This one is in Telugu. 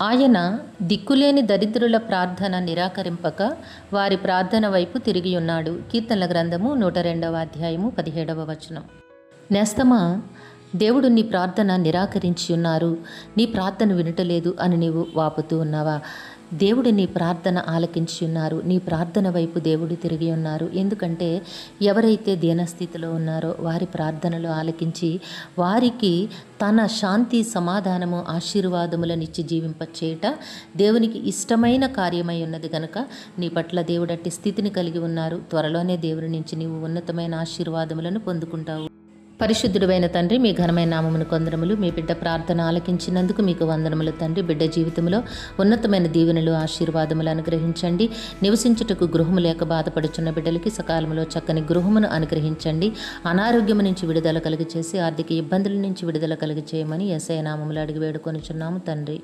ఆయన దిక్కులేని దరిద్రుల ప్రార్థన నిరాకరింపక వారి ప్రార్థన వైపు తిరిగి ఉన్నాడు. కీర్తనల గ్రంథము 102వ అధ్యాయము 17వ వచనం. నేస్తమా, దేవుడు నీ ప్రార్థన నిరాకరించి ఉన్నారు, నీ ప్రార్థన వినటలేదు అని నీవు వాపుతూ ఉన్నావా? దేవుడు నీ ప్రార్థన ఆలకించి ఉన్నారు. నీ ప్రార్థన వైపు దేవుడు తిరిగి ఉన్నారు. ఎందుకంటే ఎవరైతే దీనస్థితిలో ఉన్నారో వారి ప్రార్థనలు ఆలకించి వారికి తన శాంతి, సమాధానము, ఆశీర్వాదములనిచ్చి జీవింపచేయట దేవునికి ఇష్టమైన కార్యమై ఉన్నది గనుక నీ పట్ల దేవుడట్టి స్థితిని కలిగి ఉన్నారు. త్వరలోనే దేవుడి నుంచి నీవు ఉన్నతమైన ఆశీర్వాదములను పొందుకుంటావు. పరిశుద్ధుడైన తండ్రి, మీ ఘనమైన నామమును కొందరములు. మీ బిడ్డ ప్రార్థన ఆలకించినందుకు మీకు వందనములు తండ్రి. బిడ్డ జీవితంలో ఉన్నతమైన దీవెనలు, ఆశీర్వాదములు అనుగ్రహించండి. నివసించుటకు గృహము లేక బాధపడుచున్న బిడ్డలకి సకాలంలో చక్కని గృహమును అనుగ్రహించండి. అనారోగ్యము నుంచి విడుదల కలిగచేసి ఆర్థిక ఇబ్బందుల నుంచి విడుదల కలిగచేయమని యేసయ్య నామములో అడిగి వేడుకొనుచున్నాము తండ్రి.